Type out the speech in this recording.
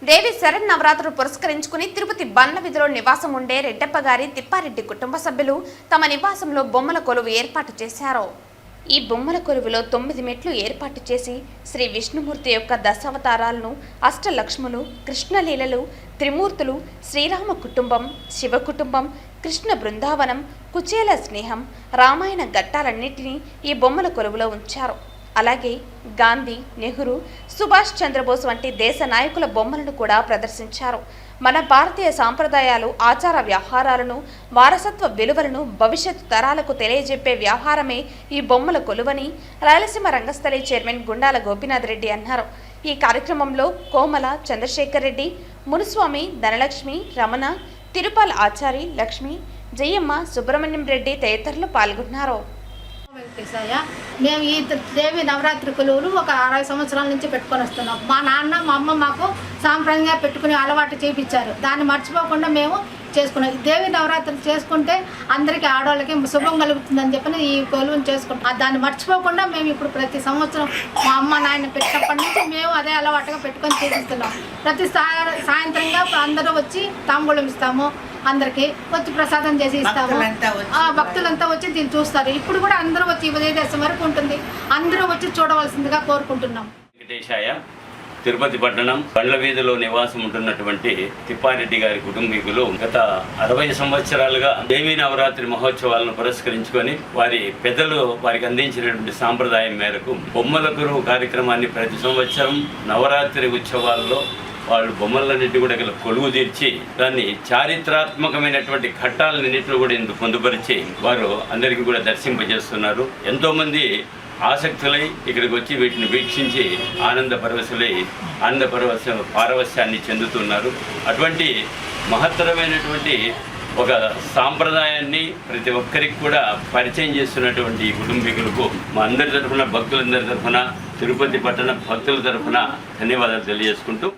దేవి శరన్నవరాత్రులు పురస్కరించుకుని తిరుపతి బండ్ల వీధిలో నివాసం ఉండే రెడ్డప్ప గారి తిప్పారెడ్డి కుటుంబ సభ్యులు తమ నివాసంలో బొమ్మల కొలువు ఏర్పాటు చేశారు. ఈ బొమ్మల కొలువులో 9 మెట్లు ఏర్పాటు చేసి శ్రీ విష్ణుమూర్తి యొక్క దశావతారాలను, అష్టలక్ష్ములు, కృష్ణలీలలు, త్రిమూర్తులు, శ్రీరామ కుటుంబం, శివ కుటుంబం, కృష్ణ బృందావనం, కుచేల స్నేహం, రామాయణ ఘట్టాలన్నింటినీ ఈ బొమ్మల కొలువులో ఉంచారు. అలాగే గాంధీ, నెహ్రూ, సుభాష్ చంద్రబోస్ వంటి దేశ నాయకుల బొమ్మలను కూడా ప్రదర్శించారు. మన భారతీయ సాంప్రదాయాలు, ఆచార వ్యవహారాలను, వారసత్వ విలువలను భవిష్యత్తు తరాలకు తెలియజెప్పే వ్యవహారమే ఈ బొమ్మల కొలువని రాయలసీమ రంగస్థలి చైర్మన్ గుండాల గోపీనాథ్ రెడ్డి అన్నారు. ఈ కార్యక్రమంలో కోమల, చంద్రశేఖర్ రెడ్డి, మునుస్వామి, ధనలక్ష్మి, రమణ, తిరుపాల్ ఆచారి, లక్ష్మి, జయమ్మ, సుబ్రహ్మణ్యం రెడ్డి తదితరులు పాల్గొన్నారు. మేము ఈ దేవి నవరాత్రి కొలువులు ఒక 60 సంవత్సరాల నుంచి పెట్టుకొని వస్తున్నాం. మా నాన్న, మా అమ్మ మాకు సాంప్రదాయంగా పెట్టుకుని అలవాటు చేయించారు. దాన్ని మర్చిపోకుండా మేము చేసుకున్నాం. దేవి నవరాత్రులు చేసుకుంటే అందరికీ ఆడవాళ్ళకి శుభం కలుగుతుందని చెప్పి ఈ కొలువుని చేసుకుంటాం. దాన్ని మర్చిపోకుండా మేము ఇప్పుడు ప్రతి సంవత్సరం మా అమ్మ నాయన పెట్టినప్పటి నుంచి మేము అదే అలవాటుగా పెట్టుకొని చేపిస్తున్నాం. ప్రతి సాయంత్రంగా అందరూ వచ్చి తాంబూలం ఇస్తాము, అందరికి వచ్చి ప్రసాదం చేసి ఇస్తాము. భక్తులంతా వచ్చి దీన్ని చూస్తారు. ఇప్పుడు కూడా అందరూ వచ్చి ఉదయదశం వరకు ఉంటుంది. అందరూ వచ్చి చూడవలసిందిగా కోరుకుంటున్నాం. తిరుపతి పట్టణం బండ్ల వీధిలో నివాసం ఉంటున్నటువంటి తిప్పారెడ్డి గారి కుటుంబీకులు గత 60 సంవత్సరాలుగా దేవీ నవరాత్రి మహోత్సవాలను పురస్కరించుకొని వారి పెద్దలు వారికి అందించినటువంటి సాంప్రదాయం మేరకు బొమ్మల గురువు కార్యక్రమాన్ని ప్రతి సంవత్సరం నవరాత్రి ఉత్సవాల్లో వాళ్ళు బొమ్మలన్నింటి కూడా ఇక్కడ కొలువు తీర్చి దాన్ని చారిత్రాత్మకమైనటువంటి ఘట్టాలన్నింటిలో కూడా ఇందుకు పొందుపరిచి వారు అందరికీ కూడా దర్శింపజేస్తున్నారు. ఎంతోమంది ఆసక్తులై ఇక్కడికి వచ్చి వీటిని వీక్షించి పారవస్యాన్ని చెందుతున్నారు. అటువంటి మహత్తరమైనటువంటి ఒక సాంప్రదాయాన్ని ప్రతి ఒక్కరికి కూడా పరిచయం చేస్తున్నటువంటి ఈ కుటుంబీకులకు మా అందరి తరఫున, భక్తులందరి తరఫున, తిరుపతి పట్టణ భక్తుల తరఫున ధన్యవాదాలు తెలియజేసుకుంటూ